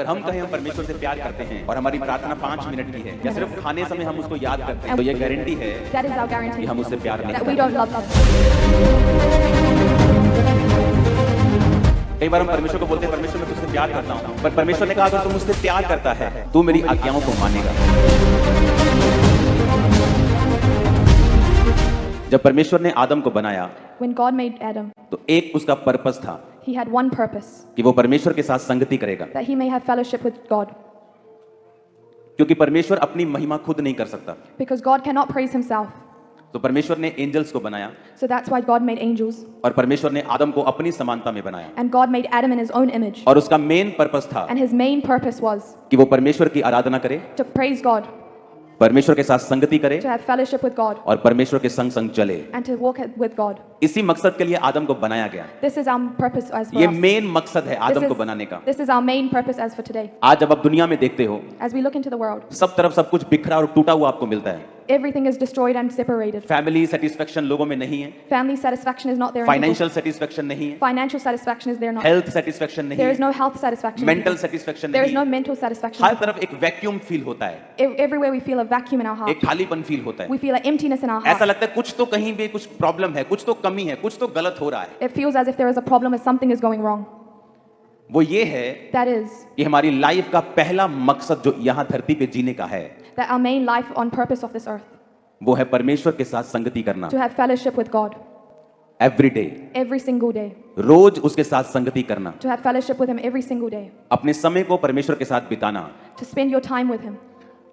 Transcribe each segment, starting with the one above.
हम कहें हम परमेश्वर से प्यार करते हैं और हमारी प्रार्थना 5 मिनट की है या सिर्फ खाने समय हम उसको याद करते हैं, तो ये गारंटी है that is our guarantee कि हम उससे प्यार नहीं that we करते। don't love him. कई बार हम परमेश्वर को बोलते हैं परमेश्वर मैं तुझसे प्यार करता हूँ, पर परमेश्वर ने कहा अगर तू मुझसे प्यार करता है तू मेरी आज्ञाओं को मानेगा। जब परमेश्वर ने आदम को बनाया When God made Adam, तो एक उसका पर्पस था he had one purpose, कि वो परमेश्वर के साथ संगति करेगा, that he may have fellowship with God. क्योंकि परमेश्वर अपनी महिमा खुद नहीं कर सकता। Because God cannot praise himself. तो परमेश्वर ने एंजल्स को बनाया So that's why God made angels. और परमेश्वर ने आदम को अपनी समानता में बनाया And God made Adam in his own image. और उसका मेन पर्पस था And his main purpose was कि वो परमेश्वर की आराधना करे, to praise God, परमेश्वर के साथ संगति करे to have fellowship with God, और परमेश्वर के संग संग चले। and to walk with God. इसी मकसद के लिए आदम को बनाया गया। This is our purpose as for ये us. मेन मकसद है This आदम is- को बनाने का। This is our main purpose as for today. आज जब आप दुनिया में देखते हो As we look into the world, सब तरफ सब कुछ बिखरा और टूटा हुआ आपको मिलता है। everything is destroyed and separated. Family satisfaction लोगों में नहीं है, Family satisfaction is not there. in people. Financial satisfaction नहीं है, Financial satisfaction is there not. Health satisfaction नहीं There is है, no health satisfaction. Mental satisfaction There नहीं is no है। mental satisfaction. हर तरफ एक वैक्यूम फील होता है, Everywhere we feel a vacuum in our heart. एक खालीपन फील होता है। We feel an emptiness in our ऐसा heart. लगता है कुछ तो कहीं भी कुछ प्रॉब्लम है, कुछ तो कमी है, कुछ तो गलत हो रहा है। It feels as if there is a problem, as something is going wrong. वो ये है That is, कि हमारी लाइफ का पहला मकसद जो यहाँ धरती पे जीने का है that our main life on purpose of this earth, वो है परमेश्वर के साथ संगति करना। to have fellowship with God every day, every single day, रोज उसके साथ संगति करना, to have fellowship with Him every single day, अपने समय को परमेश्वर के साथ बिताना। to spend your time with Him,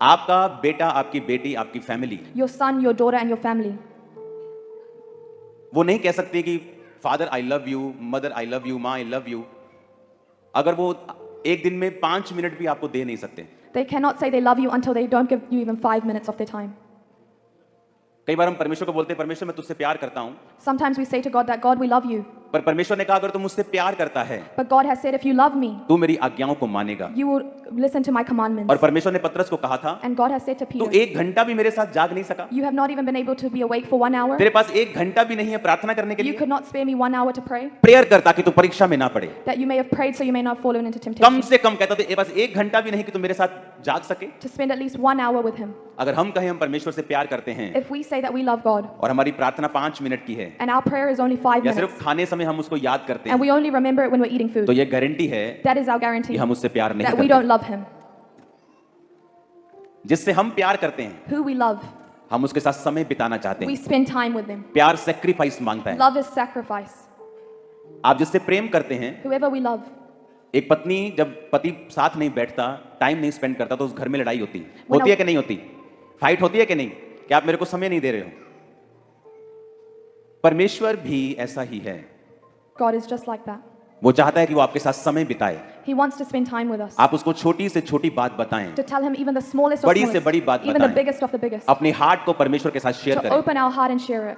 आपका बेटा, आपकी बेटी, आपकी family your son, your daughter, and your family. वो नहीं कह सकते कि father I love you, mother I love you, माँ आई लव यू, अगर वो एक दिन में 5 मिनट भी आपको दे नहीं सकते। They cannot say they love you until they don't give you even 5 minutes of their time. कई बार हम परमेश्वर को बोलते हैं परमेश्वर मैं तुझसे प्यार करता हूँ, Sometimes we say to God that God, we love you, पर परमेश्वर ने कहा अगर तू मुझसे प्यार करता है but God has said if you love me, तू मेरी आज्ञाओं को मानेगा। you will listen to my commandments. और परमेश्वर ने पतरस को कहा था And God has said to तू Peter, 1 घंटा भी मेरे साथ जाग नहीं सका, you have not even been able to be awake for 1 hour. तेरे पास 1 घंटा भी नहीं है प्रार्थना करने के You लिए। could not spare me 1 hour to pray, prayer कर ताकि तू परीक्षा में ना पड़े। that you may have prayed so you may not fall into come temptation. से कम कहता तेरे पास 1 घंटा भी नहीं कि तू मेरे साथ जाग सके। To spend at least 1 hour with Him. अगर हम कहें हम परमेश्वर से प्यार करते हैं If we say that we love God, और हमारी प्रार्थना 5 मिनट की है and our prayer is only 5 या minutes, सिर्फ खाने समय हम उसको याद करते and हैं, we only remember it when we're eating तो food, ये गारंटी है that is our कि guarantee हम उससे प्यार नहीं that we करते। don't love Him. जिससे हम प्यार करते हैं Who we love, हम उसके साथ समय बिताना चाहते we हैं। spend time with them. प्यार सेक्रीफाइस मांगता है। Love is sacrifice. आप जिससे प्रेम करते हैं, Whoever we love, एक पत्नी जब पति साथ नहीं बैठता, टाइम नहीं स्पेंड करता, तो उस घर में लड़ाई होती When है कि नहीं होती? फाइट होती है कि नहीं कि आप मेरे को समय नहीं दे रहे हो? परमेश्वर भी ऐसा ही है। God is just like that. वो चाहता है कि वो आपके साथ समय बिताए, He wants to spend time with us. आप उसको छोटी से छोटी बात बताएं, To tell Him even the smallest of बड़ी से smallest, बड़ी बात even the बताएं। biggest of the biggest. अपने हार्ट को परमेश्वर के साथ शेयर To करें। open our heart and share it.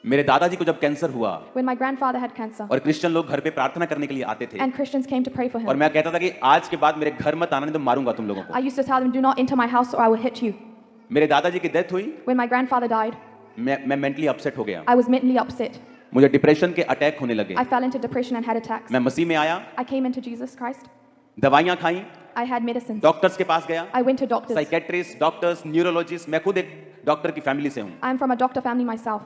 मेरे दादाजी को जब कैंसर हुआ When my grandfather had cancer, और क्रिश्चियन लोग घर पे प्रार्थना करने के लिए आते थे and Christians came to pray for और him, मैं कहता था कि आज के बाद मेरे घर मत आना नहीं तो मारूंगा तुम लोगों को। I used to tell them, do not enter my house or I will hit you. मेरे दादाजी की डेथ हुई, When my grandfather died, मैं मेंटली अपसेट हो गया, I was mentally upset. मुझे डिप्रेशन के अटैक होने लगे। I fell into depression and had attacks. मैं मसीह में आया, I came into Jesus Christ. दवाइयां खाई, I had medicines. डॉक्टर्स के पास गया, I went to doctors. Psychiatrist, doctors, neurologist, मैं खुद एक डॉक्टर की फैमिली से हूँ। I'm from a doctor family myself.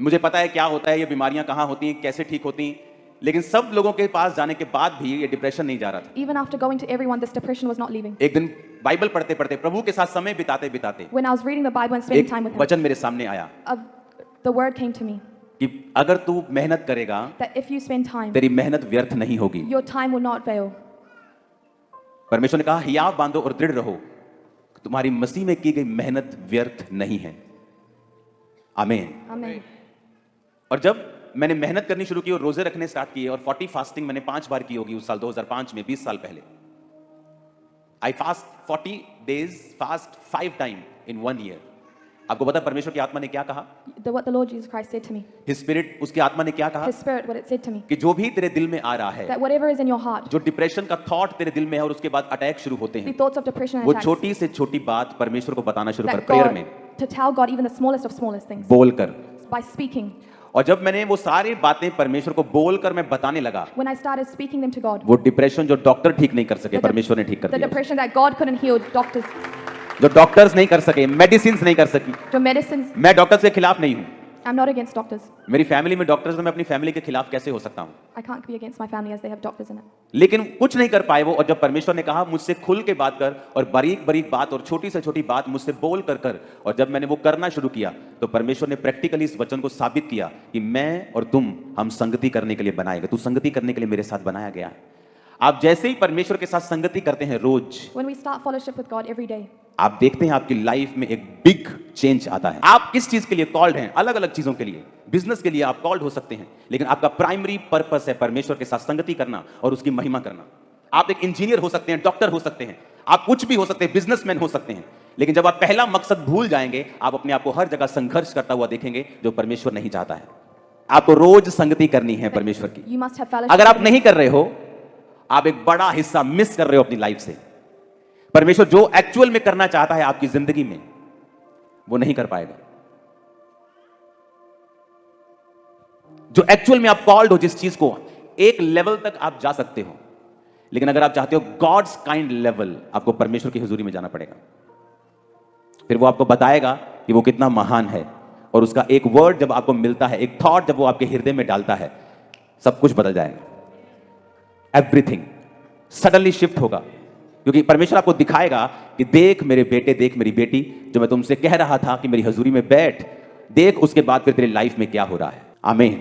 मुझे पता है क्या होता है, ये बीमारियां कहाँ होती हैं, कैसे ठीक होती हैं, लेकिन सब लोगों के पास जाने के बाद भी ये डिप्रेशन नहीं जा रहा था। Even after going to everyone, this depression was not leaving. एक दिन बाइबल पढ़ते पढ़ते, प्रभु के साथ समय बिताते बिताते When I was reading the Bible and spending एक time with Him, वचन मेरे सामने आया the word came to me कि अगर तू मेहनत करेगा that if you spend time, तेरी मेहनत व्यर्थ नहीं होगी। your time will not fail. परमेश्वर ने कहा हियाव बांधो और दृढ़ रहो, तुम्हारी मसीह में की गई मेहनत व्यर्थ नहीं है। आमीन। Amen. और जब मैंने मेहनत करनी शुरू की और रोजे रखने स्टार्ट किए और 40 फास्टिंग मैंने 5 बार की होगी उस साल 2005 में, 20 साल पहले। आई fast 40 days, fast 5 time in 1 year। आपको पता है परमेश्वर की आत्मा ने क्या कहा? What the Lord Jesus Christ said to me, His Spirit, उसकी आत्मा ने क्या कहा? His Spirit, what it said to me, कि जो भी तेरे दिल में आ रहा है, that whatever is in your heart, जो डिप्रेशन का थॉट तेरे दिल में है और उसके बाद अटैक शुरू होते the हैं, thoughts of depression and वो attacks, छोटी से छोटी बात परमेश्वर को बताना शुरू कर that प्रेयर God, में to tell God even the smallest of smallest things, बोलकर, by speaking, और जब मैंने वो सारी बातें परमेश्वर को बोलकर मैं बताने लगा, when I started speaking them to God, वो डिप्रेशन जो डॉक्टर ठीक नहीं कर सके, परमेश्वर ने ठीक कर the दिया। depression that God couldn't heal, doctors, जो डॉक्टर्स नहीं कर सके, मेडिसिन नहीं कर सकी। the medicines, मैं डॉक्टर्स के खिलाफ नहीं हूं। I'm not against doctors. मेरी फैमिली में डॉक्टर्स, तो मैं अपनी फैमिली के खिलाफ कैसे हो सकता हूं? I can't be against my family as they have doctors in it. लेकिन कुछ नहीं कर पाए वो, और जब परमेश्वर ने कहा मुझसे खुल के बात कर और बारीक बारीक बात और छोटी से छोटी बात मुझसे बोल कर, और जब मैंने वो करना शुरू किया तो परमेश्वर ने प्रैक्टिकली इस वचन को साबित किया कि मैं और तुम, हम संगति करने के लिए बनाए गए। तू संगति करने के लिए मेरे साथ बनाया गया है। आप जैसे ही परमेश्वर के साथ संगति करते हैं रोज, When we start fellowship with God every day, आप देखते हैं आपकी लाइफ में एक बिग चेंज आता है। आप किस चीज के लिए कॉल्ड हैं? अलग अलग चीजों के लिए। बिजनेस के लिए आप कॉल्ड हो सकते हैं, लेकिन आपका प्राइमरी पर्पस है परमेश्वर के साथ संगति करना और उसकी महिमा करना। आप एक इंजीनियर हो सकते हैं, डॉक्टर हो सकते हैं, आप कुछ भी हो सकते हैं, बिजनेसमैन हो सकते हैं, लेकिन जब आप पहला मकसद भूल जाएंगे, आप अपने आप को हर जगह संघर्ष करता हुआ देखेंगे, जो परमेश्वर नहीं चाहता है। आपको रोज संगति करनी है परमेश्वर की। you must have fellowship. अगर आप नहीं कर रहे हो, आप एक बड़ा हिस्सा मिस कर रहे हो अपनी लाइफ से। परमेश्वर जो एक्चुअल में करना चाहता है आपकी जिंदगी में, वो नहीं कर पाएगा। जो एक्चुअल में आप कॉल्ड हो जिस चीज को, एक लेवल तक आप जा सकते हो, लेकिन अगर आप चाहते हो गॉड्स काइंड लेवल, आपको परमेश्वर की हुजूरी में जाना पड़ेगा। फिर वो आपको बताएगा कि वो कितना महान है, और उसका एक वर्ड जब आपको मिलता है, एक थॉट जब वो आपके हृदय में डालता है, सब कुछ बदल जाएगा। एवरीथिंग सडनली शिफ्ट होगा, क्योंकि परमेश्वर आपको दिखाएगा कि देख मेरे बेटे, देख मेरी बेटी, जो मैं तुमसे कह रहा था कि मेरी हजूरी में बैठ, देख उसके बाद फिर तेरी लाइफ में क्या हो रहा है। आमीन।